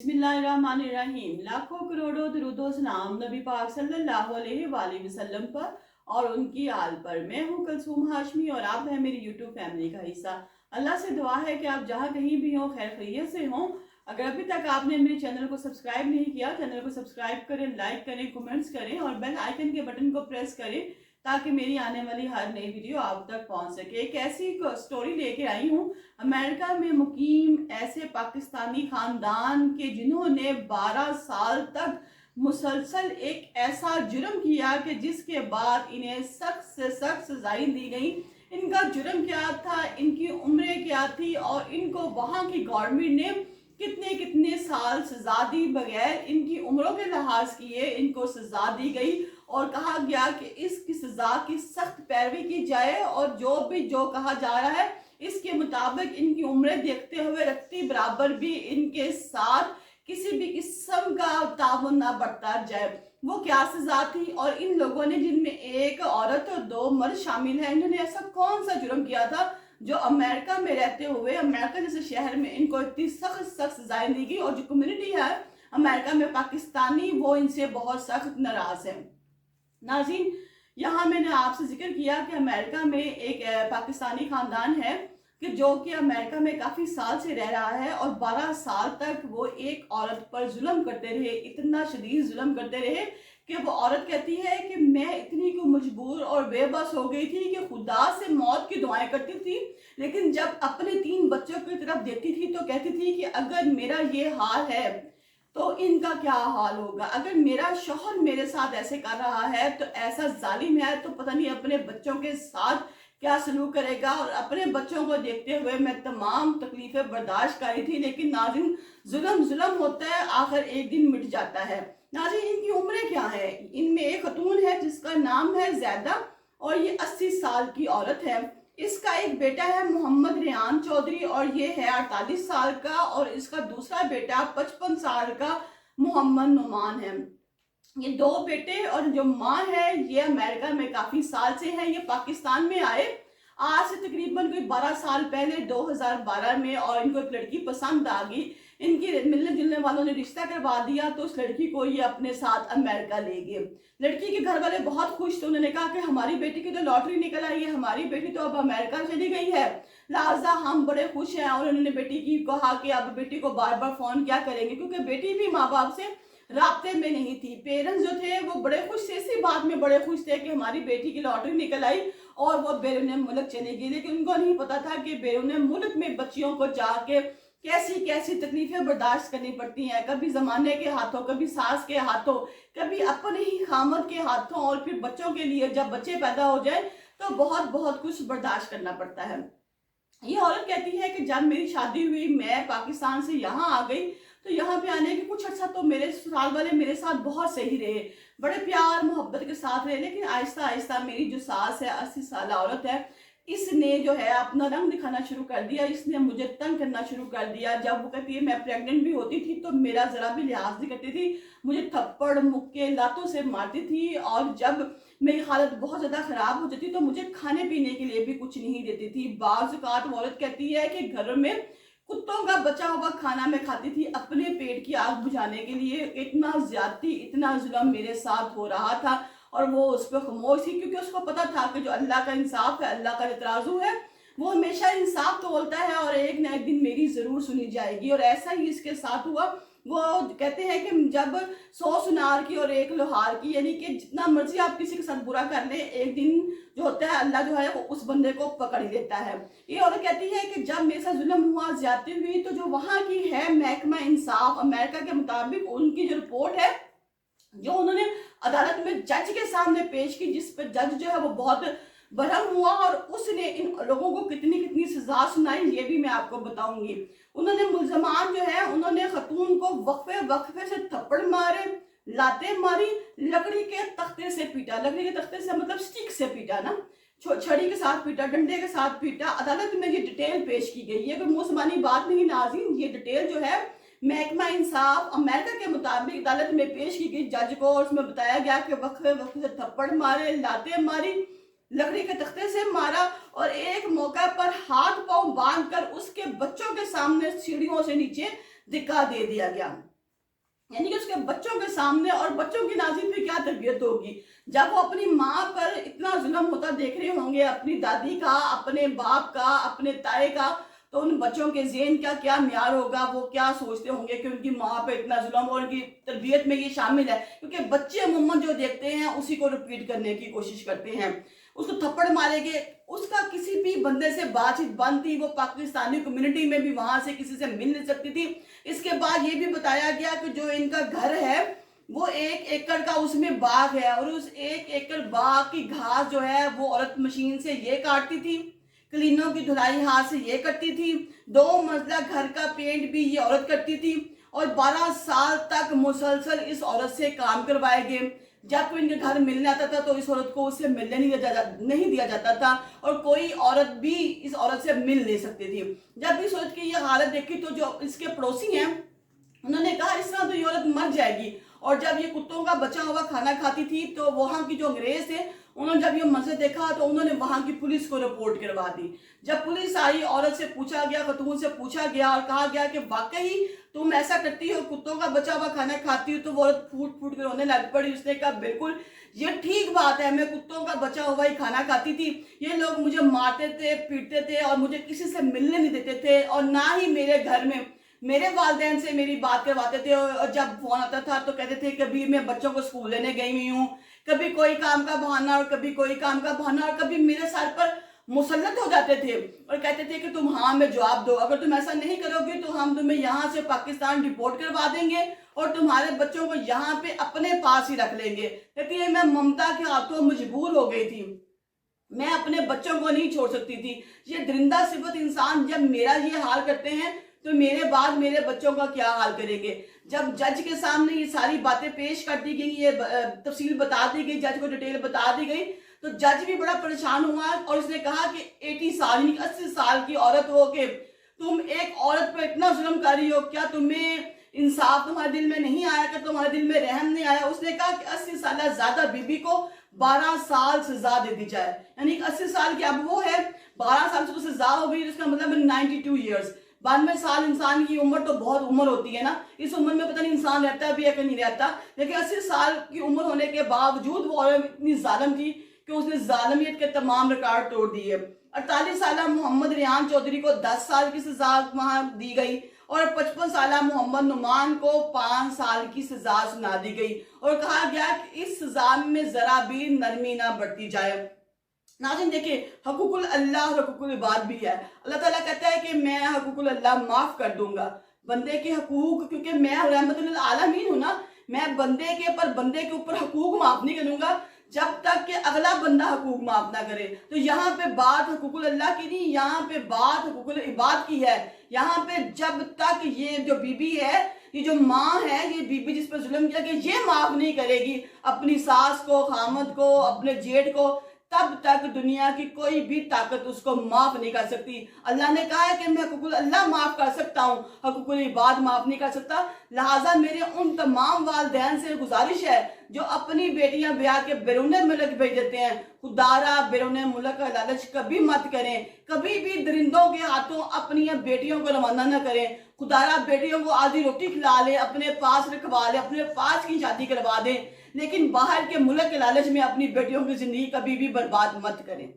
बिस्मिल्लाहिर्रहमानिर्रहीम। लाखों करोड़ों दुरूदो सलाम नबी पाक सल्लल्लाहु अलैहि वसल्लम पर और उनकी आल पर। मैं हूँ कलसूम हाशमी और आप हैं मेरी यूट्यूब फैमिली का हिस्सा। अल्लाह से दुआ है कि आप जहाँ कहीं भी हों खैर खैरियत से हों। अगर अभी तक आपने मेरे चैनल को सब्सक्राइब नहीं किया, चैनल को सब्सक्राइब करें, लाइक करें, कमेंट्स करें और बेल आइकन के बटन को प्रेस करें ताकि मेरी आने वाली हर नई वीडियो आप तक पहुंच सके। एक ऐसी स्टोरी लेके आई हूँ अमेरिका में मुकीम ऐसे पाकिस्तानी खानदान के जिन्होंने 12 साल तक मुसलसल एक ऐसा जुर्म किया कि जिसके बाद इन्हें सख्त से सख्त सजाएं दी गई। इनका जुर्म क्या था, इनकी उम्रें क्या थी और इनको वहां की गवर्नमेंट ने कितने कितने साल सजा दी, बगैर इनकी उम्रों के लिहाज किए इनको सजा दी गई और कहा गया कि इसकी सजा की सख्त पैरवी की जाए और जो कहा जा रहा है इसके मुताबिक इनकी उम्रें देखते हुए रत्ती बराबर भी इनके साथ किसी भी किस्म का ताउन ना बढ़ता जाए। वो क्या सजा थी और इन लोगों ने, जिनमें एक औरत और 2 मर्द शामिल हैं, इन्होंने ऐसा कौन सा जुर्म किया था जो अमेरिका में रहते हुए अमेरिका जैसे शहर में इनको इतनी सख्त सख्त सजाएं दी गई और जो कम्युनिटी है अमेरिका में पाकिस्तानी वो इनसे बहुत सख्त नाराज है। नाज़रीन, यहाँ मैंने आपसे जिक्र किया कि अमेरिका में एक पाकिस्तानी खानदान है कि जो कि अमेरिका में काफ़ी साल से रह रहा है और 12 साल तक वो एक औरत पर जुल्म करते रहे, इतना शदीद जुल्म करते रहे कि वो औरत कहती है कि मैं इतनी को मजबूर और बेबस हो गई थी कि खुदा से मौत की दुआएं करती थी, लेकिन जब अपने 3 बच्चों की तरफ देखती थी तो कहती थी कि अगर मेरा ये हाल है तो इनका क्या हाल होगा। अगर मेरा शौहर मेरे साथ ऐसे कर रहा है तो ऐसा जालिम है तो पता नहीं अपने बच्चों के साथ क्या सलूक करेगा। और अपने बच्चों को देखते हुए मैं तमाम तकलीफें बर्दाश्त कर रही थी, लेकिन नाज़रीन जुल्म जुल्म होता है, आखिर एक दिन मिट जाता है। नाज़रीन, इनकी उम्रें क्या है? इनमें एक खतून है जिसका नाम है ज़ैदा और ये 80 साल की औरत है। इसका एक बेटा है मोहम्मद रेहान चौधरी और ये है 48 साल का और इसका दूसरा बेटा 55 साल का मोहम्मद नुमान है। ये 2 बेटे और जो माँ है ये अमेरिका में काफी साल से है। ये पाकिस्तान में आए आज से तकरीबन कोई 12 साल पहले 2012 में और इनको एक लड़की पसंद आ गई। इनकी मिलने जुलने वालों ने रिश्ता करवा दिया तो उस लड़की को ये अपने साथ अमेरिका ले गए। लड़की के घर वाले बहुत खुश थे, उन्होंने कहा कि हमारी बेटी की तो लॉटरी निकल आई है, हमारी बेटी तो अब अमेरिका चली गई है, लिहाजा हम बड़े खुश हैं। और उन्होंने बेटी की कहा कि अब बेटी को बार बार फोन क्या करेंगे, क्योंकि बेटी भी माँ बाप से राब्ते में नहीं थी। पेरेंट्स जो थे वो बड़े खुश थे, इसी बात में बड़े खुश थे कि हमारी बेटी की लॉटरी निकल आई और वो बैरून मुल्क चली गई, लेकिन उनको नहीं पता था कि बैरून मुल्क में बच्चियों को जाके कैसी कैसी तकलीफें बर्दाश्त करनी पड़ती हैं, कभी जमाने के हाथों, कभी सास के हाथों, कभी अपने ही खामद के हाथों, और फिर बच्चों के लिए जब बच्चे पैदा हो जाए तो बहुत बहुत कुछ बर्दाश्त करना पड़ता है। ये औरत कहती है कि जब मेरी शादी हुई, मैं पाकिस्तान से यहाँ आ गई तो यहाँ पे आने के कुछ अर्सा तो मेरे ससुराल वाले मेरे साथ बहुत सही रहे, बड़े प्यार मोहब्बत के साथ रहे, लेकिन आहिस्ता आहिस्ता मेरी जो सास है 80 साल औरत है, इसने जो है अपना रंग दिखाना शुरू कर दिया, इसने मुझे तंग करना शुरू कर दिया। जब वो कहती है मैं प्रेग्नेंट भी होती थी तो मेरा जरा भी लिहाज नहीं करती थी, मुझे थप्पड़ मुक्के लातों से मारती थी और जब मेरी हालत बहुत ज्यादा खराब हो जाती तो मुझे खाने पीने के लिए भी कुछ नहीं देती थी। बाज़ औक़ात वो औरत कहती है कि घर में कुत्तों का बचा हुआ खाना मैं खाती थी अपने पेट की आग बुझाने के लिए। इतना ज्यादती, इतना जुल्म मेरे साथ हो रहा था और वो उस पर खामोश थी, क्योंकि उसको पता था कि जो अल्लाह का इंसाफ है, अल्लाह का तराजू है, वो हमेशा इंसाफ तोलता है और एक ना एक दिन मेरी जरूर सुनी जाएगी। और ऐसा ही इसके साथ हुआ। वो कहते हैं कि जब 100 सुनार की और 1 लोहार की, यानी कि जितना मर्जी आप किसी के साथ बुरा कर ले, एक दिन जो होता है अल्लाह जो है वो उस बंदे को पकड़ लेता है। ये औरत कहती है कि जब मेरे साथ जुल्म हुआ, ज्यादती हुई, तो जो वहां की है महकमा इंसाफ अमेरिका के मुताबिक उनकी जो रिपोर्ट है जो उन्होंने अदालत में जज के सामने पेश की, जिस पर जज जो है वो बहुत बरहम हुआ और उसने इन लोगों को कितनी कितनी सजा सुनाई ये भी मैं आपको बताऊंगी। उन्होंने मुल्जमान जो है उन्होंने खतून को वक्फे वक्फे से थप्पड़ मारे, लाते मारी, लकड़ी के तख्ते से पीटा, लकड़ी के तख्ते से मतलब स्टिक से पीटा ना, छड़ी के साथ पीटा, डंडे के साथ पीटा। अदालत में ये डिटेल पेश की गई है, कोई मुंह जुबानी बात नहीं नाज़रीन, ये डिटेल जो है महकमा इंसाफ अमेरिका के मुताबिक अदालत में पेश की गई जज को, और उसमें बताया गया कि वक्फे वक्फे से थप्पड़ मारे, लाते मारी, लकड़ी के तख्ते से मारा और एक मौका पर हाथ पांव बांधकर उसके बच्चों के सामने सीढ़ियों से नीचे धिक्का दे दिया गया। यानी कि उसके बच्चों के सामने, और बच्चों की नाज़रीन पे क्या तरबियत होगी जब वो अपनी माँ पर इतना जुल्म होता देख रहे होंगे, अपनी दादी का, अपने बाप का, अपने ताए का। तो उन बच्चों के ज़हन का क्या म्यार होगा, वो क्या सोचते होंगे कि उनकी माँ पे इतना जुल्म, और उनकी तरबियत में ये शामिल है, क्योंकि बच्चे अमूमन जो देखते हैं उसी को रिपीट करने की कोशिश करते हैं। उसको थप्पड़ मारेंगे, उसका किसी भी बंदे से बातचीत बंद थी, वो पाकिस्तानी कम्युनिटी में भी वहां से किसी से मिल नहीं सकती थी। इसके बाद ये भी बताया गया कि जो इनका घर है वो 1 एकड़ का उसमें बाग है, और उस 1 एकड़ बाग की घास जो है वो औरत मशीन से ये काटती थी, क्लीनों की धुलाई हाथ से ये करती थी, 2 मंजिला घर का पेंट भी ये औरत करती थी, और 12 साल तक मुसलसल इस औरत से काम करवाए गए। जब कोई इनके घर मिलने आता था तो इस औरत को उससे मिलने नहीं दिया जाता था, और कोई औरत भी इस औरत से मिल नहीं सकती थी। जब इस औरत की ये हालत देखी तो जो इसके पड़ोसी हैं उन्होंने कहा इस तरह तो ये औरत मर जाएगी। और जब ये कुत्तों का बचा हुआ खाना खाती थी तो वहां की जो अंग्रेज थे उन्होंने जब ये मंजर देखा तो उन्होंने वहां की पुलिस को रिपोर्ट करवा दी। जब पुलिस आई, औरत से पूछा गया, खतून से पूछा गया और कहा गया कि वाकई तुम ऐसा करती हो, कुत्तों का बचा हुआ खाना खाती हो, तो वो औरत फूट फूट कर रोने लग पड़ी। उसने कहा बिल्कुल ये ठीक बात है, मैं कुत्तों का बचा हुआ ही खाना खाती थी, ये लोग मुझे मारते थे, पीटते थे और मुझे किसी से मिलने नहीं देते थे, और ना ही मेरे घर में मेरे वालिदैन से मेरी बात करवाते थे। और जब फोन आता था तो कहते थे कभी मैं बच्चों को स्कूल लेने गई हुई हूँ, कभी कोई काम का बहाना और कभी कोई काम का बहाना, और कभी मेरे सर पर मुसल्लत हो जाते थे और कहते थे कि तुम हाँ में जवाब दो, अगर तुम ऐसा नहीं करोगे तो हम तुम्हें यहाँ से पाकिस्तान डिपोर्ट करवा देंगे और तुम्हारे बच्चों को यहाँ पे अपने पास ही रख लेंगे। कहती है मैं ममता के हाथों मजबूर हो गई थी, मैं अपने बच्चों को नहीं छोड़ सकती थी। ये दरिंदा सिफत इंसान जब मेरा ये हाल करते हैं तो मेरे बाद मेरे बच्चों का क्या हाल करेंगे। जब जज के सामने ये सारी बातें पेश कर दी गई, ये तफसील बता दी गई, जज को डिटेल बता दी गई, तो जज भी बड़ा परेशान हुआ और उसने कहा कि 80 साल यानी 80 साल की औरत हो के तुम एक औरत पर इतना जुल्म कर रही हो, क्या तुम्हें इंसाफ तुम्हारे दिल में नहीं आया, क्या तुम्हारे दिल में रहम नहीं आया। उसने कहा कि 80 साल ज्यादा बीबी को 12 साल सजा दे दी जाए, यानी 80 साल की अब वो है, 12 साल से तो सजा हो गई, इसका मतलब 92 ईयर्स। 92 साल इंसान की उम्र तो बहुत उम्र होती है ना, इस उम्र में पता नहीं इंसान रहता भी है कि नहीं रहता, लेकिन 80 साल की उम्र होने के बावजूद वो औरत इतनी जालिम थी कि उसने जालिमियत के तमाम रिकॉर्ड तोड़ दिए। 48 साल मोहम्मद रियान चौधरी को 10 साल की सजा वहां दी गई और 55 साल मोहम्मद नुमान को 5 साल की सजा सुना दी गई और कहा गया कि इस सजा में जरा भी नरमी ना बढ़ती जाए। नाज़रीन देखिए, हकूकुल अल्लाह और हकूकुल इबाद भी है। अल्लाह ताला कहता है कि मैं हकूकुल अल्लाह माफ कर दूंगा, बंदे के हकूक, क्योंकि मैं रहमतुल आलमीन हूं ना, मैं बंदे के ऊपर हकूक माफ नहीं करूंगा जब तक कि अगला बंदा हकूक माफ ना करे। तो यहाँ पे बात हकूकुल अल्लाह की नहीं, यहाँ पे बात हकूकुल इबाद की है। यहाँ पे जब तक ये जो बीबी है, ये जो माँ है, ये बीबी जिस पर जुल्म किया कि ये माफ नहीं करेगी अपनी सास को, खामद को, अपने जेठ को, तब तक दुनिया की कोई भी ताकत उसको माफ नहीं कर सकती। अल्लाह ने कहा है कि मैं हकूकुल अल्लाह माफ कर सकता हूँ, हकूकुल इबाद माफ नहीं कर सकता। लिहाजा मेरे उन तमाम वालिदैन से गुजारिश है जो अपनी बेटियां ब्याह के बैरून मुल्क भेज देते हैं, खुदारा बैरून मुल्क का लालच कभी मत करें, कभी भी दरिंदों के हाथों अपनी बेटियों को रवाना न करें। खुदारा बेटियों को आधी रोटी खिला ले, अपने पास रखवा ले, अपने पास की शादी करवा दें, लेकिन बाहर के मुल्क के लालच में अपनी बेटियों की जिंदगी कभी भी बर्बाद मत करें।